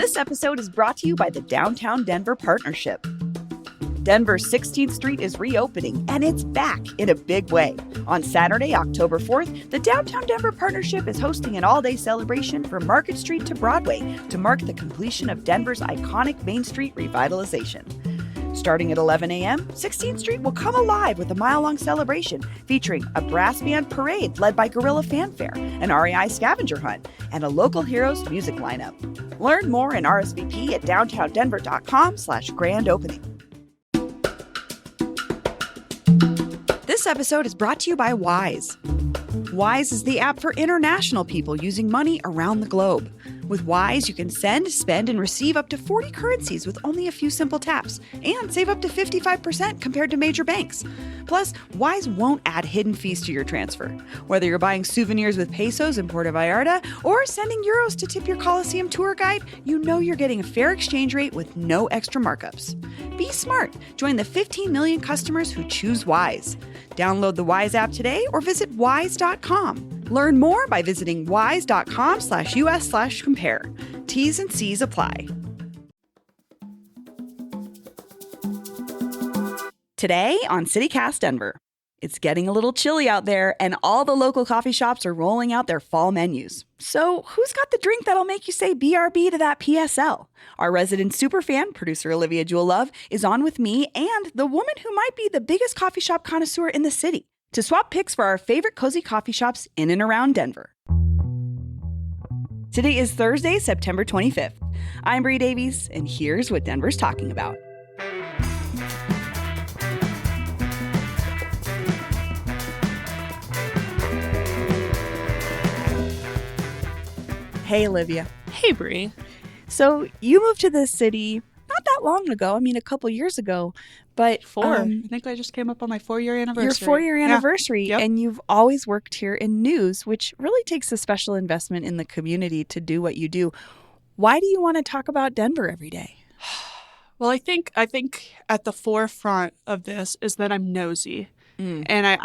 This episode is brought to you by the Downtown Denver Partnership. Denver's 16th Street is reopening, and it's back in a big way. On Saturday, October 4th, the Downtown Denver Partnership is hosting an all-day celebration from Market Street to Broadway to mark the completion of Denver's iconic Main Street revitalization. Starting at 11 a.m., 16th Street will come alive with a mile-long celebration featuring a brass band parade led by Guerrilla Fanfare, an REI scavenger hunt, and a local heroes music lineup. Learn more and RSVP at downtowndenver.com/grand opening. This episode is brought to you by Wise. Wise is the app for international people using money around the globe. With Wise, you can send, spend, and receive up to 40 currencies with only a few simple taps, and save up to 55% compared to major banks. Plus, Wise won't add hidden fees to your transfer. Whether you're buying souvenirs with pesos in Puerto Vallarta or sending euros to tip your Colosseum tour guide, you know you're getting a fair exchange rate with no extra markups. Be smart. Join the 15 million customers who choose Wise. Download the Wise app today or visit wise.com. Learn more by visiting wise.com/us/compare. T's and C's apply. Today on CityCast Denver. It's getting a little chilly out there, and all the local coffee shops are rolling out their fall menus. So who's got the drink that'll make you say BRB to that PSL? Our resident superfan, producer Olivia Jewel Love, is on with me and the woman who might be the biggest coffee shop connoisseur in the city to swap picks for our favorite cozy coffee shops in and around Denver. Today is Thursday, September 25th. I'm Bree Davies, and here's what Denver's talking about. Hey, Olivia. Hey, Bree. So you moved to this city not that long ago. I mean, a couple years ago, but I think I just came up on my 4-year anniversary. Your 4-year anniversary, Yep. And you've always worked here in news, which really takes a special investment in the community to do what you do. Why do you want to talk about Denver every day? Well, I think at the forefront of this is that I'm nosy, and I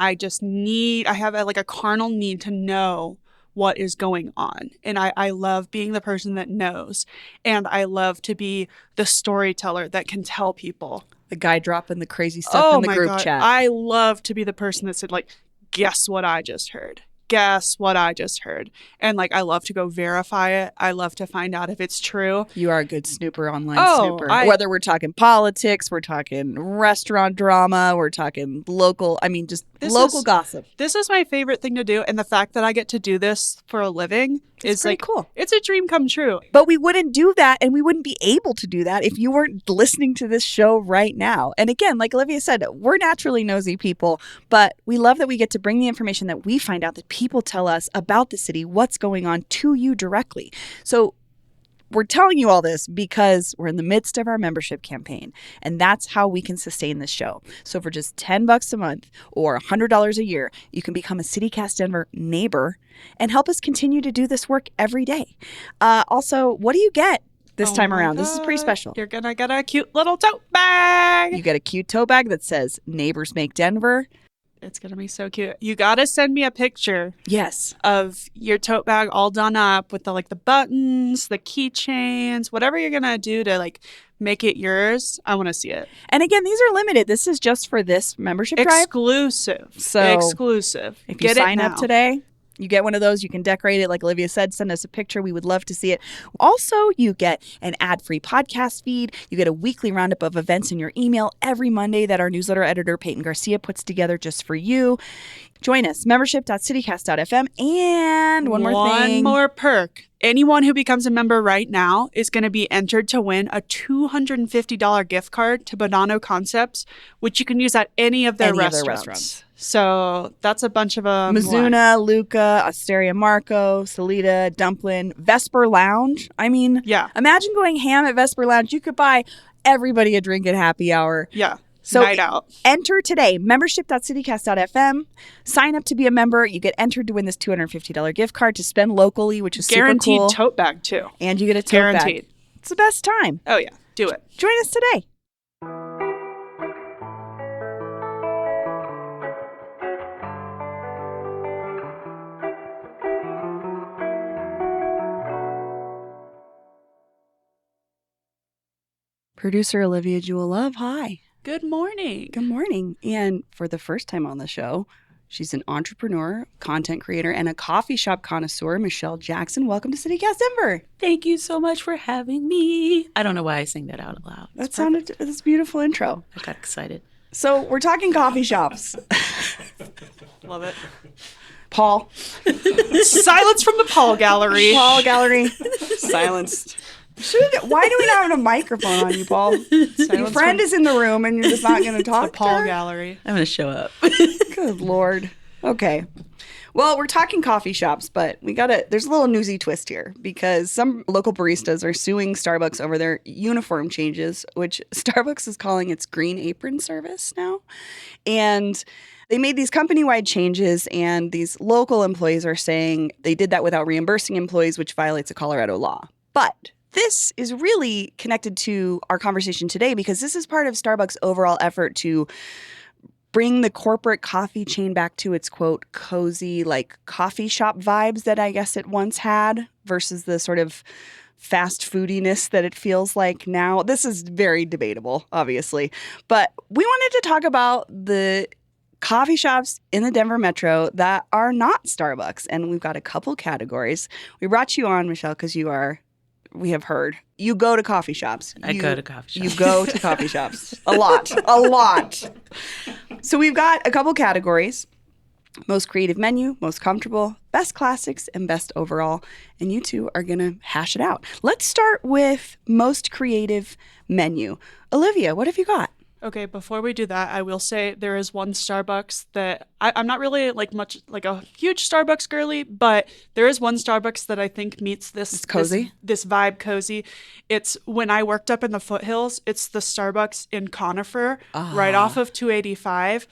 have a carnal need to know what is going on. And I love being the person that knows. And I love to be the storyteller that can tell people. The guy dropping the crazy stuff in the group chat. I love to be the person that said, guess what I just heard? Guess what I just heard? And I love to go verify it. I love to find out if it's true. You are a good snooper, online snooper. Whether we're talking politics, we're talking restaurant drama, we're talking local gossip. This is my favorite thing to do. And the fact that I get to do this for a living is pretty cool. It's a dream come true. But we wouldn't do that, and we wouldn't be able to do that if you weren't listening to this show right now. And again, like Olivia said, we're naturally nosy people, but we love that we get to bring the information that we find out, that people tell us about the city, what's going on, to you directly. So we're telling you all this because we're in the midst of our membership campaign, and that's how we can sustain this show. So for just $10 a month or $100 a year, you can become a CityCast Denver neighbor and help us continue to do this work every day. Also, what do you get this time around? This is pretty special. You're going to get a cute little tote bag. You get a cute tote bag that says Neighbors Make Denver. It's going to be so cute. You got to send me a picture. Yes. Of your tote bag all done up with the buttons, the keychains, whatever you're going to do to make it yours. I want to see it. And again, these are limited. This is just for this membership drive. Exclusive. If you sign up today, you get one of those. You can decorate it. Like Olivia said, send us a picture. We would love to see it. Also, you get an ad-free podcast feed. You get a weekly roundup of events in your email every Monday that our newsletter editor, Peyton Garcia, puts together just for you. Join us, membership.citycast.fm. And one more perk. Anyone who becomes a member right now is going to be entered to win a $250 gift card to Bonanno Concepts, which you can use at any of their restaurants. So that's a bunch of them. Mizuna, Luca, Osteria Marco, Salida, Dumplin, Vesper Lounge. I mean, imagine going ham at Vesper Lounge. You could buy everybody a drink at happy hour. Yeah. So night out. Enter today, membership.citycast.fm. Sign up to be a member. You get entered to win this $250 gift card to spend locally, which is guaranteed super cool. Guaranteed tote bag, too. And you get a tote bag. It's the best time. Oh, yeah. Do it. Join us today. Producer Olivia Jewel Love, hi. Good morning. Good morning. And for the first time on the show, she's an entrepreneur, content creator, and a coffee shop connoisseur, Michelle Jackson. Welcome to CityCast Denver. Thank you so much for having me. I don't know why I sing that out loud. That's a beautiful intro. I got excited. So we're talking coffee shops. Love it. Paul. Silence from the Paul Gallery. Paul Gallery. Silenced. Why do we not have a microphone on you, Paul? Your friend is in the room and you're just not going to talk The Paul to her? Gallery. I'm going to show up. Good Lord. Okay. Well, we're talking coffee shops, but there's a little newsy twist here because some local baristas are suing Starbucks over their uniform changes, which Starbucks is calling its green apron service now. And they made these company-wide changes, and these local employees are saying they did that without reimbursing employees, which violates a Colorado law. But this is really connected to our conversation today because this is part of Starbucks' overall effort to bring the corporate coffee chain back to its, quote, cozy, like coffee shop vibes that I guess it once had versus the sort of fast foodiness that it feels like now. This is very debatable, obviously. But we wanted to talk about the coffee shops in the Denver metro that are not Starbucks. And we've got a couple categories. We brought you on, Michelle, because we have heard. You go to coffee shops. I go to coffee shops. You go to coffee shops. A lot. So we've got a couple categories. Most creative menu, most comfortable, best classics, and best overall. And you two are going to hash it out. Let's start with most creative menu. Olivia, what have you got? Okay, before we do that, I will say there is one Starbucks that I'm not really much like a huge Starbucks girly, but there is one Starbucks that I think meets this It's cozy. This vibe cozy. It's when I worked up in the foothills. It's the Starbucks in Conifer, right off of 285.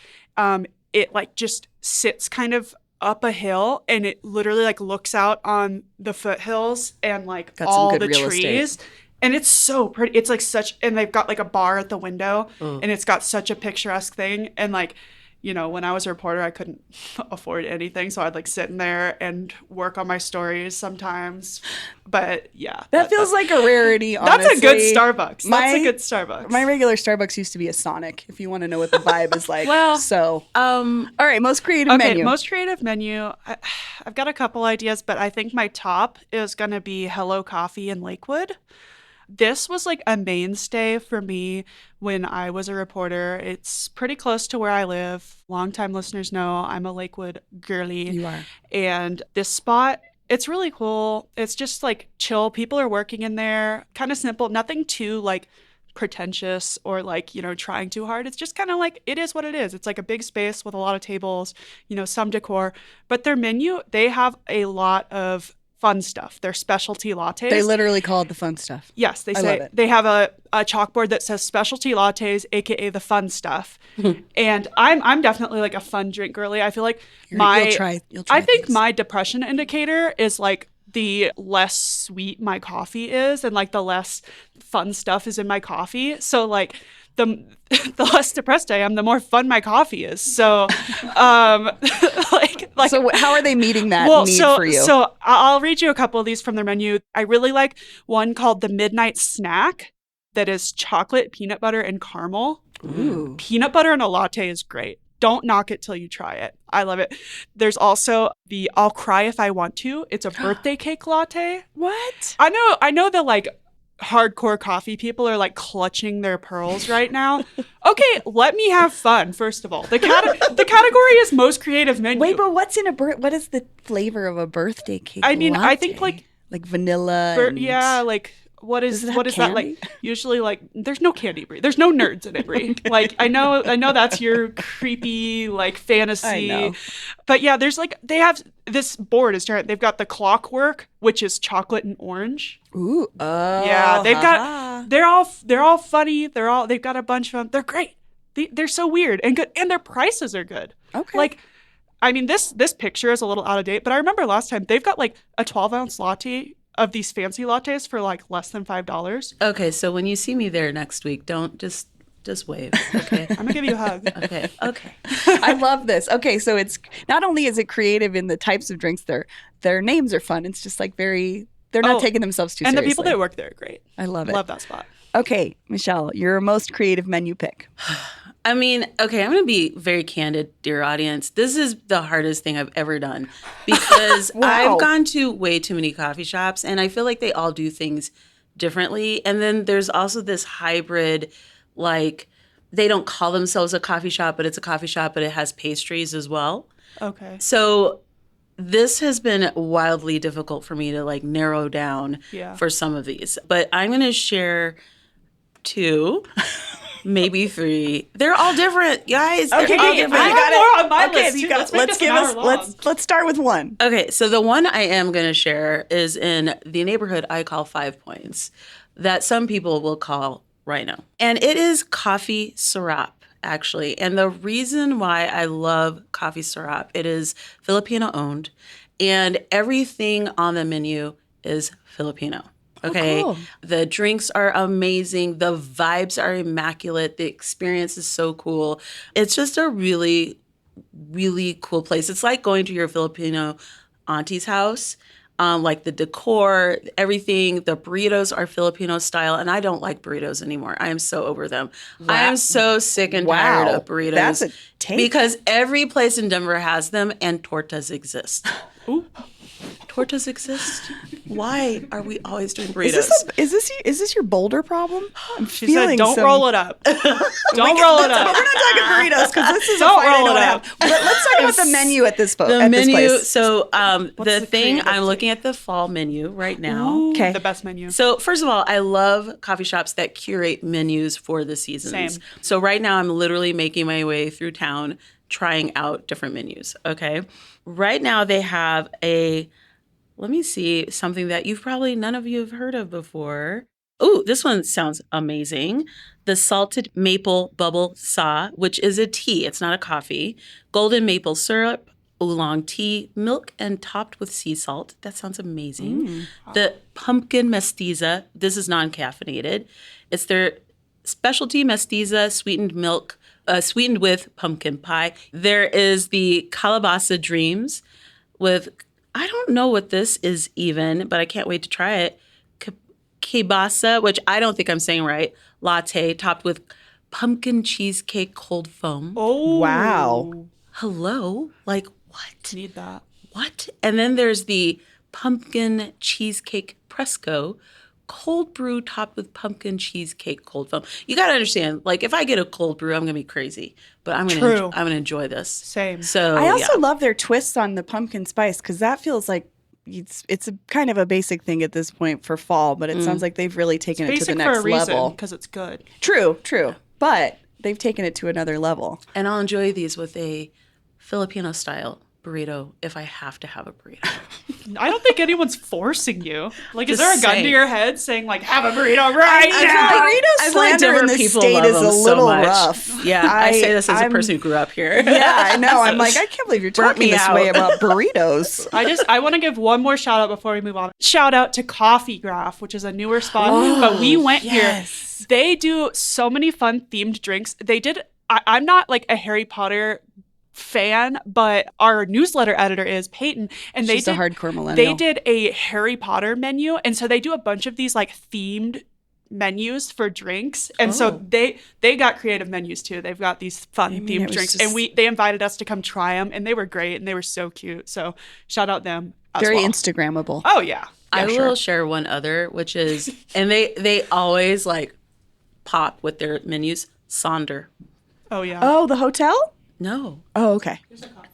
It just sits kind of up a hill, and it literally looks out on the foothills and Got all some good the real trees. estate. And it's so pretty. It's and they've got a bar at the window, and it's got such a picturesque thing. And when I was a reporter, I couldn't afford anything, so I'd sit in there and work on my stories sometimes. But yeah, That feels like a rarity, honestly. that's a good Starbucks. That's a good Starbucks. My regular Starbucks used to be a Sonic, if you want to know what the vibe is like. Well, all right, most creative menu. Most creative menu. I've got a couple ideas, but I think my top is going to be Hello Coffee in Lakewood. This was a mainstay for me when I was a reporter. It's pretty close to where I live. Longtime listeners know I'm a Lakewood girly. You are. And this spot, it's really cool. It's just chill. People are working in there. Kind of simple. Nothing too pretentious or trying too hard. It's just kind of it is what it is. It's a big space with a lot of tables, some decor. But their menu, they have a lot of fun stuff. Their specialty lattes. They literally call it the fun stuff. Yes, they I say love it. they have a chalkboard that says specialty lattes, aka the fun stuff. And I'm definitely a fun drink girly. I feel like You'll try I think things. my depression indicator is the less sweet my coffee is and the less fun stuff is in my coffee. So the less depressed I am, the more fun my coffee is. So, So how are they meeting that need for you? So I'll read you a couple of these from their menu. I really like one called the Midnight Snack that is chocolate, peanut butter, and caramel. Ooh. Peanut butter in a latte is great. Don't knock it till you try it. I love it. There's also the I'll Cry If I Want To. It's a birthday cake latte. What? I know the hardcore coffee people are clutching their pearls right now. Okay, let me have fun. First of all, the category is most creative menu. Wait, but what is the flavor of a birthday cake? I mean, latte? I think like vanilla. And... yeah, what is that candy? Usually there's no candy brie. There's no nerds in it, brie. I know that's your creepy fantasy. I know. But yeah, there's they have this board is giant. They've got the Clockwork, which is chocolate and orange. Ooh. Oh. Yeah, they've got they're all funny. They've got a bunch of them. They're great. They're so weird and good, and their prices are good. Okay. I mean, this picture is a little out of date, but I remember last time they've got a 12-ounce latte of these fancy lattes for less than $5. Okay, so when you see me there next week, don't just wave. Okay. I'm gonna give you a hug. Okay. I love this. Okay, so it's not only is it creative in the types of drinks, their names are fun. It's just very They're not taking themselves too and seriously. the people that work there are great. I love it. Love that spot. Okay, Michelle, your most creative menu pick. I mean, okay, I'm going to be very candid, dear audience. This is the hardest thing I've ever done because Wow. I've gone to way too many coffee shops and I feel like they all do things differently. And then there's also this hybrid, like, they don't call themselves a coffee shop, but it's a coffee shop, but it has pastries as well. Okay. So this has been wildly difficult for me to like narrow down for some of these. But I'm going to share 2. Maybe 3. They're all different, guys. They're all different. I have more on my list. You got, let's start with one. Okay, so the one I am going to share is in the neighborhood I call 5 Points, that some people will call Rhino. And it is coffee syrup, actually. And the reason why I love coffee syrup, it is Filipino owned, and everything on the menu is Filipino. Okay. Oh, cool. The drinks are amazing. The vibes are immaculate. The experience is so cool. It's just a really, really cool place. It's like going to your Filipino auntie's house. Like the decor, everything, the burritos are Filipino style. And I don't like burritos anymore. I am so over them. I am so sick and tired of burritos. That's a take. Because every place in Denver has them and tortas exist. Ooh. Tortas exist? Why are we always doing burritos? Is this your Boulder problem? I'm She feeling said, "Don't roll it up. Don't roll it up." We're not talking burritos because this is Don't a fight I roll don't it have. up. But let's talk about the menu at this The at menu. this place. So the the thing, creative I'm looking at the fall menu right now. Okay. The best menu. So first of all, I love coffee shops that curate menus for the seasons. Same. So right now I'm literally making my way through town trying out different menus. Okay. Right now they have let me see, something that none of you have heard of before. Ooh, this one sounds amazing. The salted maple bubble sa, which is a tea. It's not a coffee. Golden maple syrup, oolong tea, milk, and topped with sea salt. That sounds amazing. The pumpkin mestiza. This is non-caffeinated. It's their specialty mestiza sweetened milk, sweetened with pumpkin pie. There is the Calabasa Dreams with, I don't know what this is even, but I can't wait to try it. Kibasa, which I don't think I'm saying right, latte topped with pumpkin cheesecake cold foam. Oh. Wow. Hello? Like, what? Need that. What? And then there's the pumpkin cheesecake Presco, cold brew topped with pumpkin cheesecake cold foam. You got to understand, like, if I get a cold brew, I'm going to be crazy. But I'm going to enjoy this. Same. So I also love their twists on the pumpkin spice because that feels like it's a kind of a basic thing at this point for fall, but it sounds like they've really taken it to the Basic next for a reason, level. because it's good. True. But they've taken it to another level. And I'll enjoy these with a Filipino style burrito if I have to have a burrito. I don't think anyone's forcing you. Like, is Just there a gun saying. to your head saying, like, have a burrito right now? Burrito slander in this state is a little rough. Yeah, I say this as a person who grew up here. Yeah, I know. I'm like, I can't believe you're Burnt talking me this out. way about burritos. I want to give one more shout out before we move on. Shout out to Coffee Graph, which is a newer spot, but we went here. They do so many fun themed drinks. I'm not like a Harry Potter fan, but our newsletter editor is Peyton, and She's a hardcore millennial. They did a Harry Potter menu, and so they do a bunch of these like themed menus for drinks, and so they got creative menus too. They've got these fun themed drinks, and they invited us to come try them, and they were great, and they were so cute. So shout out them. Very well. Instagrammable. Oh yeah. I will share one other, which is, and they always like pop with their menus. Sonder. Oh yeah. Oh, the hotel? No. Oh, okay.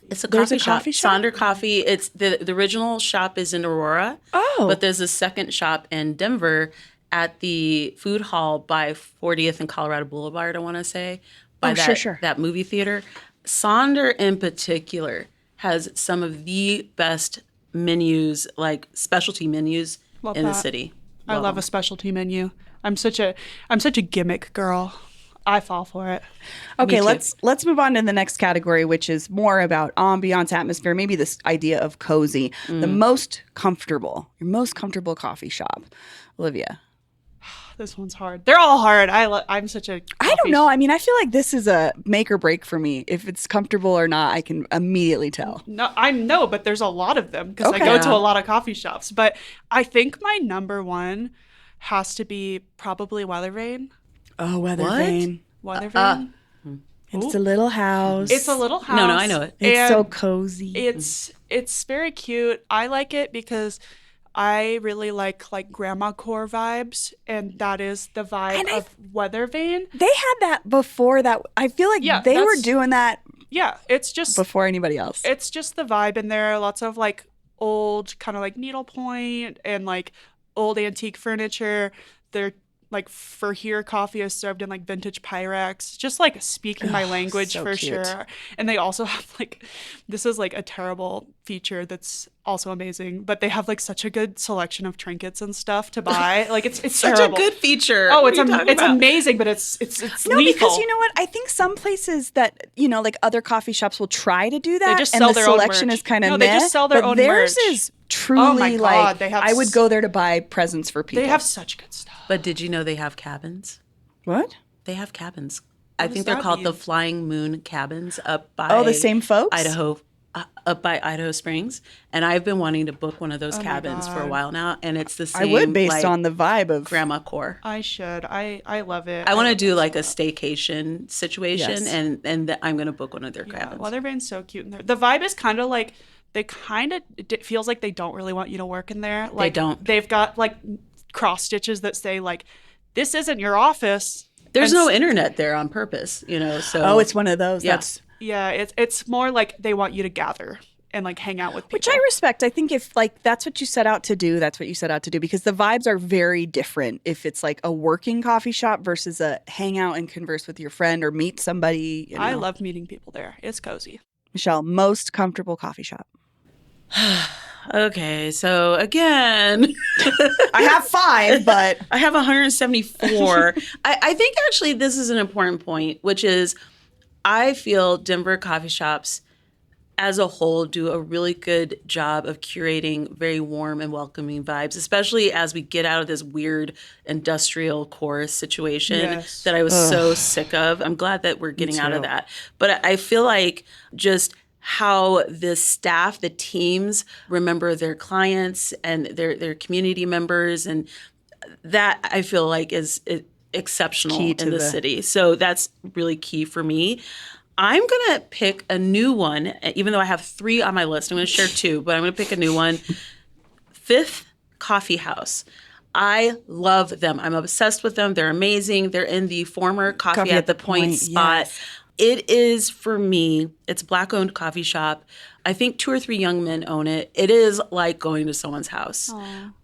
It's a There's coffee a shop. coffee shop? Sonder Coffee. It's the original shop is in Aurora. Oh. But there's a second shop in Denver at the food hall by 40th and Colorado Boulevard, I want to say. By that movie theater. Sonder in particular has some of the best menus, like specialty menus in the city. I love a specialty menu. I'm such a gimmick girl. I fall for it. Okay, let's move on to the next category, which is more about ambiance, atmosphere, maybe this idea of cozy. Your most comfortable coffee shop. Olivia. this one's hard. They're all hard. I'm such a I don't know. I mean, I feel like this is a make or break for me. If it's comfortable or not, I can immediately tell. No, but there's a lot of them because Okay. I go to a lot of coffee shops. But I think my number one has to be probably Weathervane. Oh, Weathervane. Weathervane. It's a little house. It's a little house. No, I know it. It's and so cozy. It's very cute. I like it because I really like grandma core vibes, and that is the vibe of Weathervane. They had that before that. I feel like they were doing that it's just before anybody else. It's just the vibe in there. Lots of like old kind of like needlepoint and like old antique furniture. They're like for here coffee is served in like vintage Pyrex, just like speaking my language so for cute. sure. And they also have like, this is like a terrible feature that's also amazing, but they have like such a good selection of trinkets and stuff to buy. Like it's Such terrible. a good feature. Oh, What it's are you talking it's about? amazing, but it's No, lethal. because you know what? I think some places that, like other coffee shops will try to do that. They just and sell the their own selection merch. is kind of No, they just sell their but own theirs merch. is truly Oh my God, like, they have I would go there to buy presents for people. They have such good stuff. But did you know they have cabins? What? They have cabins. I does think they're that called the mean? Flying Moon Cabins up by Oh, the same folks? Idaho, up by Idaho Springs. And I've been wanting to book one of those my cabins for a God. while now, and it's the same. I would based like, on the vibe of grandma core. I should. I love it. I want to love do that like a stuff. staycation situation, Yes. and I'm going to book one of their Yeah, cabins. Weathervane's so cute in there. The vibe is kind of like it feels like they don't really want you to work in there. Like don't. They've got like cross stitches that say like, "This isn't your office." There's And no internet there on purpose, So Oh, it's one of those. Yeah. Yeah, it's more like they want you to gather and like hang out with people. Which I respect. I think if like that's what you set out to do, that's what you set out to do, because the vibes are very different if it's like a working coffee shop versus a hang out and converse with your friend or meet somebody. I love meeting people there. It's cozy. Michelle, most comfortable coffee shop. Okay, so again, I have 5, but I have 174. I think actually this is an important point, which is I feel Denver coffee shops as a whole do a really good job of curating very warm and welcoming vibes, especially as we get out of this weird industrial core situation Yes. that I was so sick of. I'm glad that we're getting out of too. that. But I feel like just how the staff, the teams remember their clients and their community members, and that I feel like is exceptional Key to in the the- city. So that's really key for me. I'm going to pick a new one, even though I have 3 on my list. I'm going to share 2, but I'm going to pick a new one. Fifth Coffee House. I love them. I'm obsessed with them. They're amazing. They're in the former Coffee at the Point spot. yes. It is, for me, it's a Black-owned coffee shop. I think 2 or 3 young men own it. It is like going to someone's house.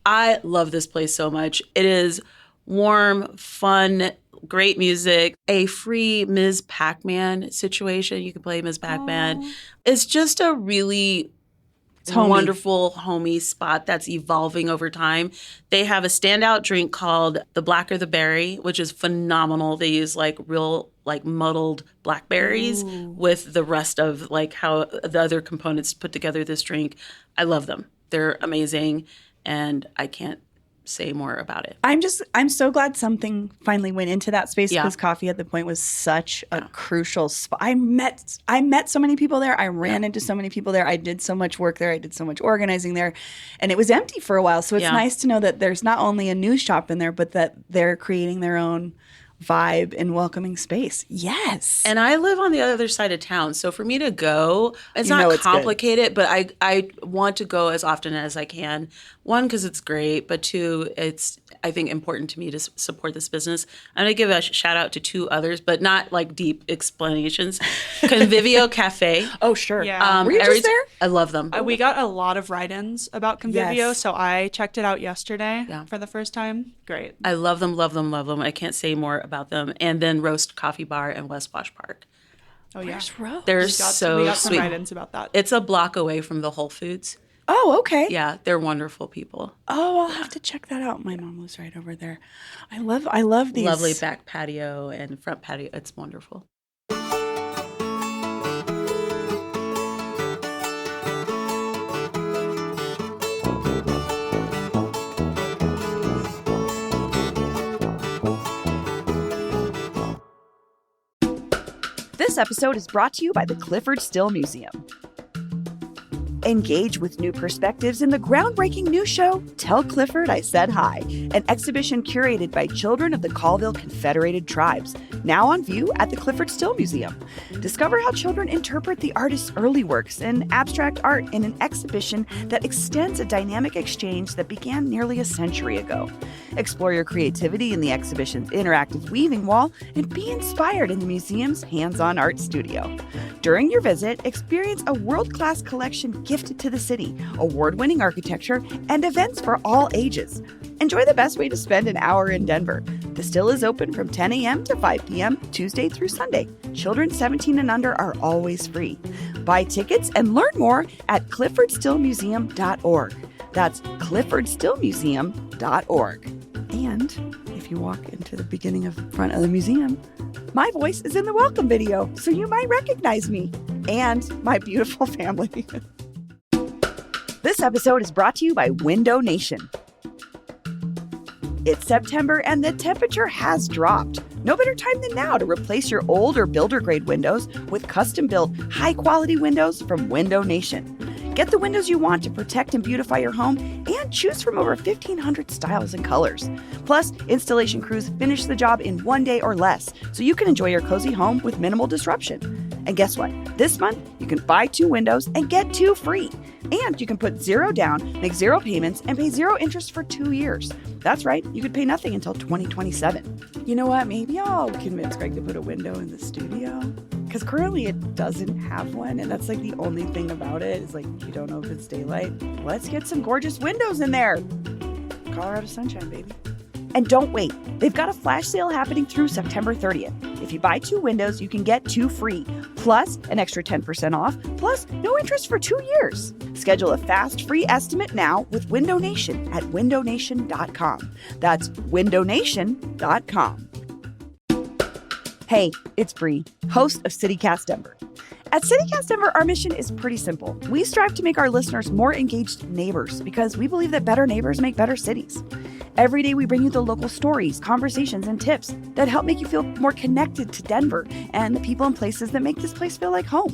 I love this place so much. It is warm, fun, great music, a free Ms. Pac-Man situation. You can play Ms. Pac-Man. It's just a really homey. wonderful, homey spot that's evolving over time. They have a standout drink called the Black or the Berry, which is phenomenal. They use like real like muddled blackberries with the rest of like how the other components put together this drink. I love them. They're amazing, and I can't say more about it. I'm so glad something finally went into that space, Yeah. because Coffee at the Point was such a crucial spot. I met so many people there. I ran into so many people there. I did so much work there. I did so much organizing there, and it was empty for a while. So it's Yeah. nice to know that there's not only a new shop in there, but that they're creating their own vibe and welcoming space. Yes. And I live on the other side of town. So for me to go, it's You know not it's good. complicated, but I want to go as often as I can. 1, because it's great, but 2, it's, I think, important to me to support this business. I'm going to give a shout out to 2 others, but not like deep explanations. Convivio Cafe. oh, sure. Yeah. Were you just there? I love them. We got a lot of write-ins about Convivio, Yes. so I checked it out yesterday Yeah. for the first time. Great. I love them, love them, love them. I can't say more about them. And then Roast Coffee Bar in West Wash Park. Oh yeah. Where's Rose? They're We got so some sweet. write-ins about that. It's a block away from the Whole Foods. Oh, okay. Yeah, they're wonderful people. Oh, I'll have to check that out. My mom lives right over there. I love these. Lovely back patio and front patio. It's wonderful. This episode is brought to you by the Clifford Still Museum. Engage with new perspectives in the groundbreaking new show, Tell Clifford I Said Hi, an exhibition curated by children of the Colville Confederated Tribes, now on view at the Clifford Still Museum. Discover how children interpret the artist's early works and abstract art in an exhibition that extends a dynamic exchange that began nearly a century ago. Explore your creativity in the exhibition's interactive weaving wall and be inspired in the museum's hands-on art studio. During your visit, experience a world-class collection gifted to the city, award-winning architecture, and events for all ages. Enjoy the best way to spend an hour in Denver. The Still is open from 10 a.m. to 5 p.m. Tuesday through Sunday. Children 17 and under are always free. Buy tickets and learn more at cliffordstillmuseum.org. That's cliffordstillmuseum.org. And if you walk into the beginning of the front of the museum, my voice is in the welcome video, so you might recognize me and my beautiful family. This episode is brought to you by Window Nation. It's September and the temperature has dropped. No better time than now to replace your old or builder-grade windows with custom-built, high-quality windows from Window Nation. Get the windows you want to protect and beautify your home and choose from over 1,500 styles and colors. Plus, installation crews finish the job in 1 day or less, so you can enjoy your cozy home with minimal disruption. And guess what? This month, you can buy 2 windows and get 2 free. And you can put 0 down, make 0 payments, and pay 0 interest for 2 years. That's right, you could pay nothing until 2027. You know what? Maybe I'll convince Greg to put a window in the studio. Because currently it doesn't have one, and that's like the only thing about it is like you don't know if it's daylight. Let's get some gorgeous windows in there. Colorado sunshine, baby. And don't wait. They've got a flash sale happening through September 30th. If you buy 2 windows, you can get 2 free, plus an extra 10% off, plus no interest for 2 years. Schedule a fast free estimate now with Window Nation at windownation.com. That's windownation.com. Hey, it's Bree, host of CityCast Denver. At CityCast Denver, our mission is pretty simple. We strive to make our listeners more engaged neighbors because we believe that better neighbors make better cities. Every day we bring you the local stories, conversations, and tips that help make you feel more connected to Denver and the people and places that make this place feel like home.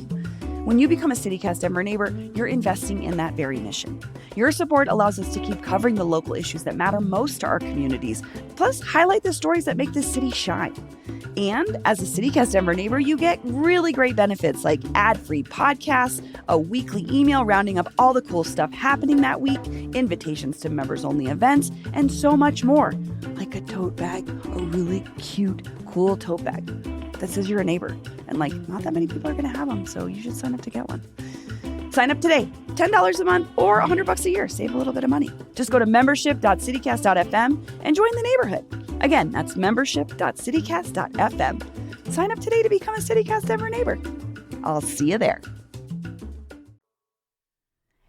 When you become a CityCast Denver neighbor, you're investing in that very mission. Your support allows us to keep covering the local issues that matter most to our communities, plus highlight the stories that make this city shine. And as a CityCast Denver neighbor, you get really great benefits like ad-free podcasts, a weekly email rounding up all the cool stuff happening that week, invitations to members-only events, and so much more. Like a tote bag, a really cute, cool tote bag that says you're a neighbor. And not that many people are going to have them, so you should sign up to get one. Sign up today. $10 a month or $100 a year. Save a little bit of money. Just go to membership.citycast.fm and join the neighborhood. Again, that's membership.citycast.fm. Sign up today to become a CityCast Denver neighbor. I'll see you there.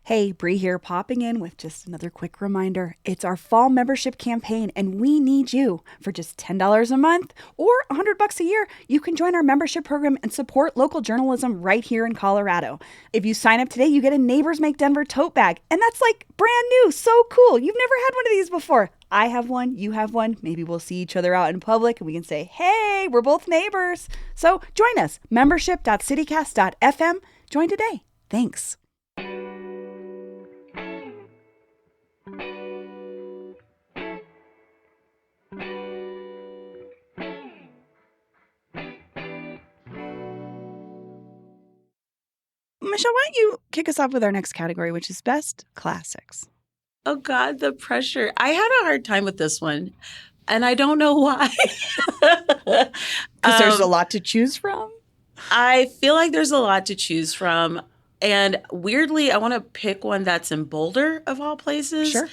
Hey, Bree here, popping in with just another quick reminder. It's our fall membership campaign, and we need you. For just $10 a month or $100 a year, you can join our membership program and support local journalism right here in Colorado. If you sign up today, you get a Neighbors Make Denver tote bag, and that's brand new, so cool. You've never had one of these before. I have one, you have one. Maybe we'll see each other out in public and we can say, hey, we're both neighbors. So join us, membership.citycast.fm. Join today. Thanks. Michelle, why don't you kick us off with our next category, which is Best Classics? Oh, God, the pressure. I had a hard time with this one, and I don't know why. Because there's a lot to choose from? I feel like there's a lot to choose from. And weirdly, I want to pick one that's in Boulder, of all places. Sure.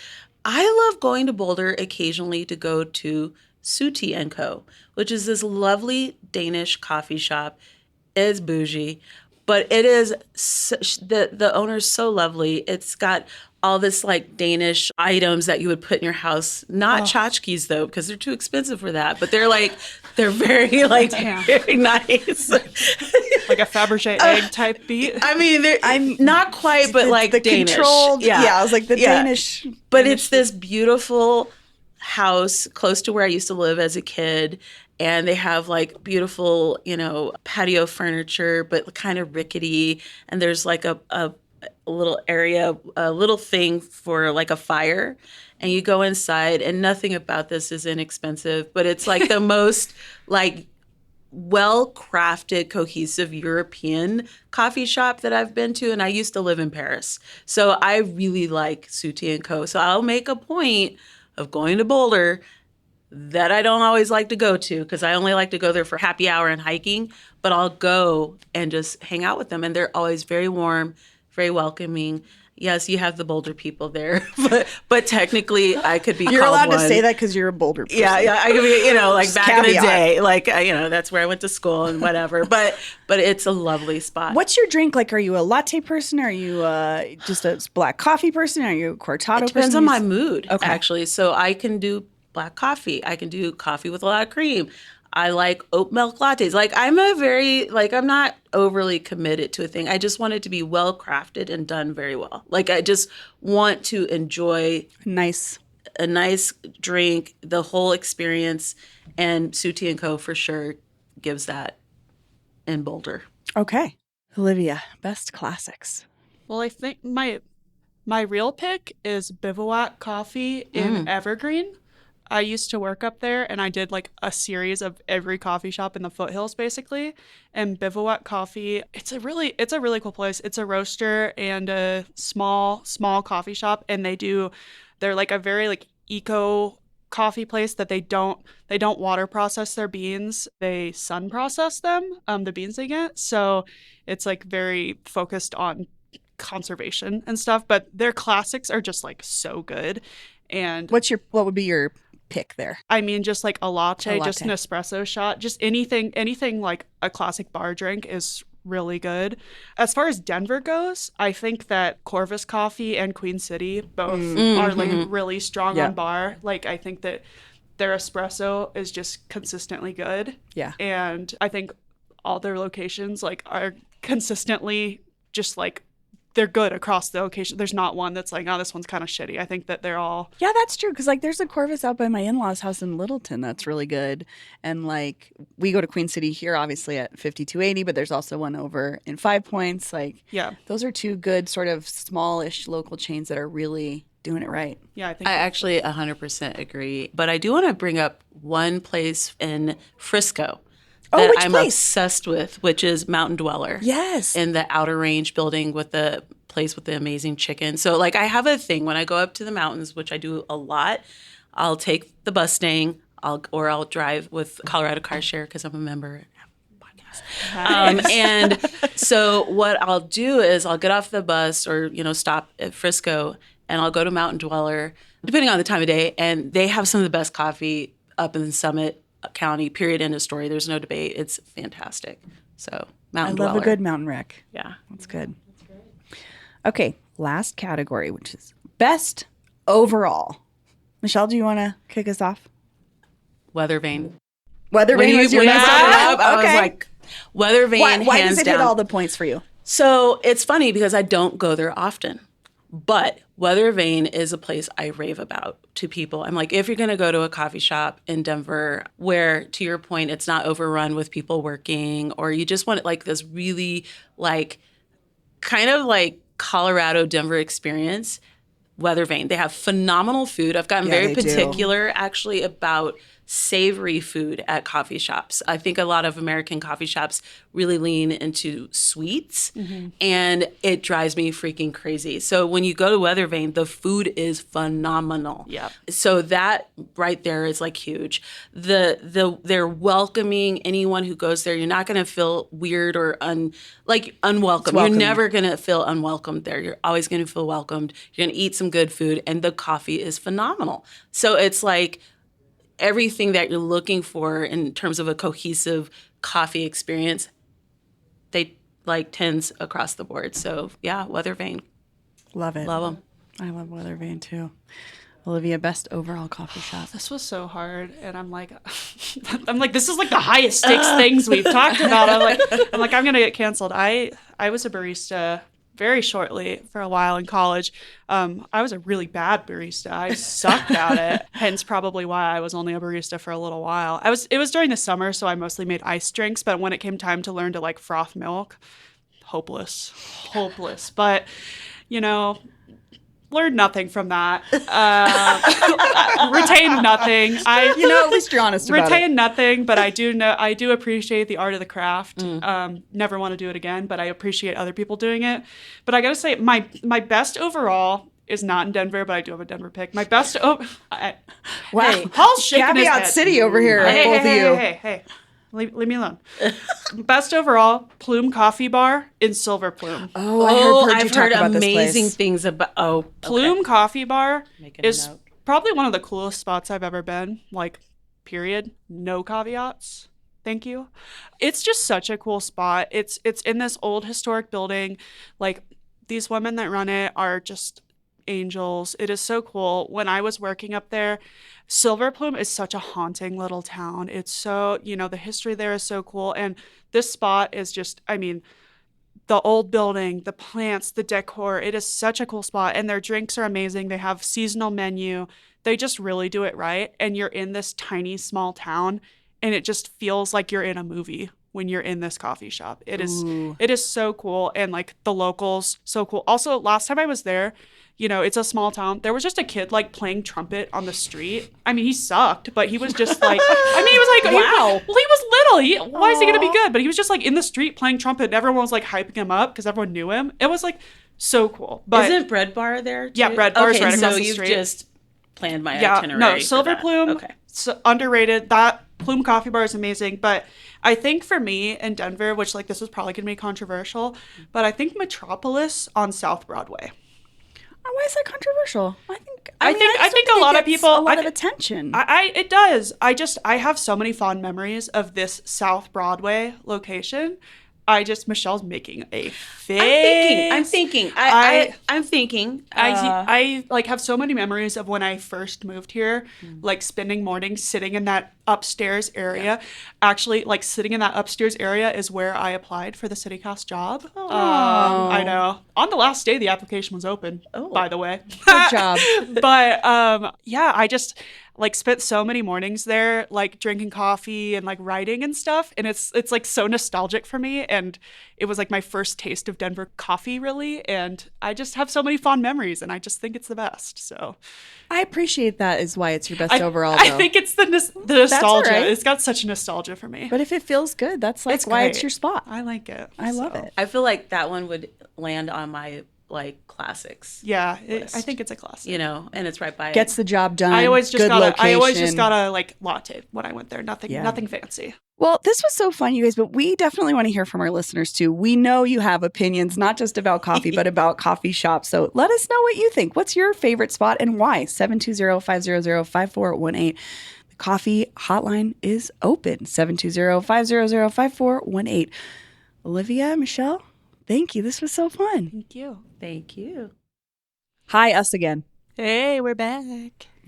I love going to Boulder occasionally to go to Suti & Co., which is this lovely Danish coffee shop. It's bougie. But it is, the owner's so lovely. It's got all this Danish items that you would put in your house. Not tchotchkes though, because they're too expensive for that. But they're very very nice. Like a Fabergé egg type beat. I mean, I'm not quite, but the Danish. Controlled, yeah, I was the Danish. But Danish it's this beautiful house close to where I used to live as a kid. And they have like beautiful, patio furniture, but kind of rickety. And there's like a little area, a little thing for like a fire. And you go inside, and nothing about this is inexpensive, but it's like the most like well-crafted, cohesive European coffee shop that I've been to. And I used to live in Paris. So I really like Suti & Co. So I'll make a point of going to Boulder that I don't always like to go to because I only like to go there for happy hour and hiking, but I'll go and just hang out with them. And they're always very warm, very welcoming. Yes, you have the Boulder people there, but technically I could be You're called allowed one. to say that because you're a Boulder person. Yeah, I could be, like Just back caveat. in the day, like, that's where I went to school and whatever. But it's a lovely spot. What's your drink? Like, are you a latte person? Are you just a black coffee person? Are you a cortado person? It depends on my mood, Okay. actually. So I can do black coffee. I can do coffee with a lot of cream. I like oat milk lattes. Like I'm not overly committed to a thing. I just want it to be well crafted and done very well. Like I just want to enjoy a nice drink, the whole experience, and Suti & Co. for sure gives that in Boulder. Okay. Olivia, best classics. Well, I think my real pick is Bivouac Coffee in Evergreen. I used to work up there, and I did like a series of every coffee shop in the foothills, basically. And Bivouac Coffee, it's a really cool place. It's a roaster and a small coffee shop, and they're like a very like eco coffee place that they don't water process their beans. They sun process them, the beans they get. So it's like very focused on conservation and stuff. But their classics are just like so good. And What would be your pick there? I mean, just like a latte, just an latte. espresso shot, just anything like a classic bar drink is really good. As far as Denver goes, I think that Corvus Coffee and Queen City both are like really strong on bar. Like I think that their espresso is just consistently good. Yeah. And I think all their locations like are consistently just like they're good across the location. There's not one that's like, oh, this one's kind of shitty. I think that they're all... Yeah, that's true. Because, like, there's a Corvus out by my in-laws' house in Littleton that's really good. And, like, we go to Queen City here, obviously, at 5280, but there's also one over in 5 Points. Like, Yeah. those are two good sort of smallish local chains that are really doing it right. Yeah, I think... I actually 100% agree. But I do want to bring up one place in Frisco that which I'm place? obsessed with, which is Mountain Dweller. Yes. In the Outer Range building with the place with the amazing chicken. So like I have a thing when I go up to the mountains, which I do a lot, I'll take the Mustang, I'll drive with Colorado Car Share because I'm a member. And so what I'll do is I'll get off the bus or, stop at Frisco and I'll go to Mountain Dweller, depending on the time of day. And they have some of the best coffee up in Summit County, period, end of story. There's no debate. It's fantastic. So Mountain Dweller. I love a good mountain wreck. Yeah. That's good. Okay, last category, which is best overall. Michelle, do you want to kick us off? Weather Vane. Weather When Vane you was your brought best it overall? up, I was like, Weather Vane, why hands does it down. hit all the points for you? So it's funny because I don't go there often, but Weather Vane is a place I rave about to people. I'm like, if you're going to go to a coffee shop in Denver where, to your point, it's not overrun with people working, or you just want like this really like kind of like Colorado Denver experience, Weather Vane. They have phenomenal food. I've gotten very they do. particular actually about savory food at coffee shops. I think a lot of American coffee shops really lean into sweets, and it drives me freaking crazy. So when you go to Weather Vane, the food is phenomenal. Yeah. So that right there is like huge. They're welcoming anyone who goes there. You're not going to feel weird or unwelcome. You're never going to feel unwelcomed there. You're always going to feel welcomed. You're going to eat some good food, and the coffee is phenomenal. So it's like everything that you're looking for in terms of a cohesive coffee experience, they like tens across the board. So yeah, Weather Vane. Love it. Love them. I love Weather Vane too. Olivia, best overall coffee shop. This was so hard, and I'm like, this is like the highest stakes things we've talked about. I'm like, I'm gonna get canceled. I was a barista very shortly for a while in college. I was a really bad barista. I sucked at it. Hence probably why I was only a barista for a little while. It was during the summer, so I mostly made iced drinks. But when it came time to learn to like froth milk, hopeless. But, learned nothing from that. Retained nothing. At least you're honest about it. Retained nothing, but I do appreciate the art of the craft. Never want to do it again, but I appreciate other people doing it. But I gotta say, my best overall is not in Denver, but I do have a Denver pick. My best Wow. Paul's shaking his Caveat head. City over here, both of you. Hey. Leave me alone. Best overall, Plume Coffee Bar in Silver Plume. Oh, I've heard amazing things about. Plume Coffee Bar Making a is note. probably one of the coolest spots I've ever been. Like, period. No caveats. Thank you. It's just such a cool spot. It's in this old historic building. Like, these women that run it are just angels. It is so cool. When I was working up there, Silver Plume is such a haunting little town. It's so, the history there is so cool. And this spot is just, the old building, the plants, the decor, it is such a cool spot. And their drinks are amazing. They have seasonal menu. They just really do it right. And you're in this tiny, small town, and it just feels like you're in a movie when you're in this coffee shop. It is so cool. And like the locals, so cool. Also, last time I was there, it's a small town. There was just a kid like playing trumpet on the street. He sucked, but he was just like, he was like, wow. He was little. Why is he going to be good? But he was just like in the street playing trumpet, and everyone was like hyping him up because everyone knew him. It was like so cool. But isn't Bread Bar there too? Yeah, Bread Bar is right across the street. So you've just planned my itinerary. No, Silver Plume, Okay. Underrated. That Plume Coffee Bar is amazing. But I think for me in Denver, which like this is probably going to be controversial, but I think Metropolis on South Broadway. Why is that controversial? I think a lot of people a lot of attention. It does. I have so many fond memories of this South Broadway location. Michelle's making a face. I'm thinking. I like have so many memories of when I first moved here, like spending mornings sitting in that upstairs area. Yeah. Actually, like sitting in that upstairs area is where I applied for the CityCast job. I know. On the last day the application was open, by the way. Good job. But I just like spent so many mornings there, like drinking coffee and like writing and stuff. And it's like so nostalgic for me. And it was like my first taste of Denver coffee, really. And I just have so many fond memories, and I just think it's the best. So I appreciate that is why it's your best overall, I though. think it's the nostalgia. Right. It's got such nostalgia for me. But if it feels good, that's like It's why great. it's your spot. I like it. I love it. I feel like that one would land on my like classics. Yeah, list. I think it's a classic. And it's right by Gets the job done. I always just location. got a like latte when I went there. Nothing fancy. Well, this was so fun, you guys, but we definitely want to hear from our listeners too. We know you have opinions, not just about coffee, but about coffee shops. So let us know what you think. What's your favorite spot and why? 720-500-5418. The coffee hotline is open. 720-500-5418. Olivia, Michelle, thank you. This was so fun. Thank you. Hi, us again. Hey, we're back.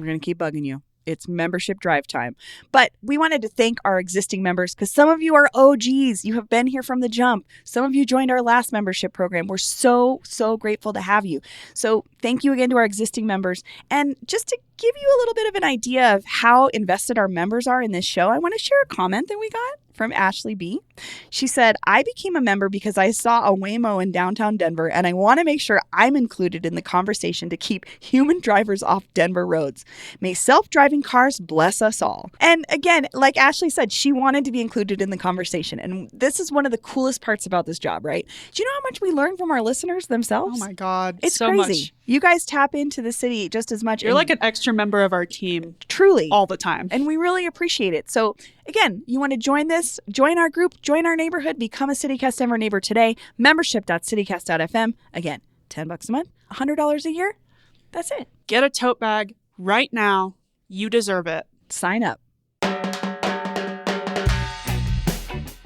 We're going to keep bugging you. It's membership drive time. But we wanted to thank our existing members because some of you are OGs. You have been here from the jump. Some of you joined our last membership program. We're so, so grateful to have you. So thank you again to our existing members. And just to give you a little bit of an idea of how invested our members are in this show, I want to share a comment that we got from Ashley B. She said, I became a member because I saw a Waymo in downtown Denver, and I want to make sure I'm included in the conversation to keep human drivers off Denver roads. May self-driving cars bless us all. And again, like Ashley said, she wanted to be included in the conversation. And this is one of the coolest parts about this job, right? Do you know how much we learn from our listeners themselves? Oh my God. It's so crazy. Much. You guys tap into the city just as much. You're like an extra member of our team. Truly. All the time. And we really appreciate it. So again, you want to join this, join our group, join our neighborhood, become a CityCast Denver neighbor today. Membership.citycast.fm. Again, $10 a month, $100 a year. That's it. Get a tote bag right now. You deserve it. Sign up.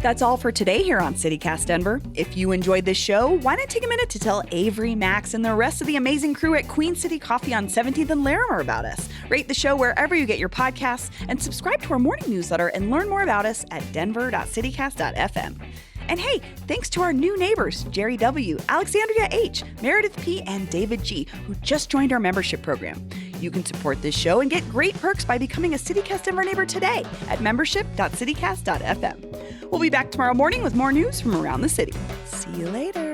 That's all for today here on CityCast Denver. If you enjoyed this show, why not take a minute to tell Avery, Max, and the rest of the amazing crew at Queen City Coffee on 17th and Larimer about us. Rate the show wherever you get your podcasts and subscribe to our morning newsletter and learn more about us at denver.citycast.fm. And hey, thanks to our new neighbors, Jerry W., Alexandria H., Meredith P., and David G., who just joined our membership program. You can support this show and get great perks by becoming a CityCast Denver neighbor today at membership.citycast.fm. We'll be back tomorrow morning with more news from around the city. See you later.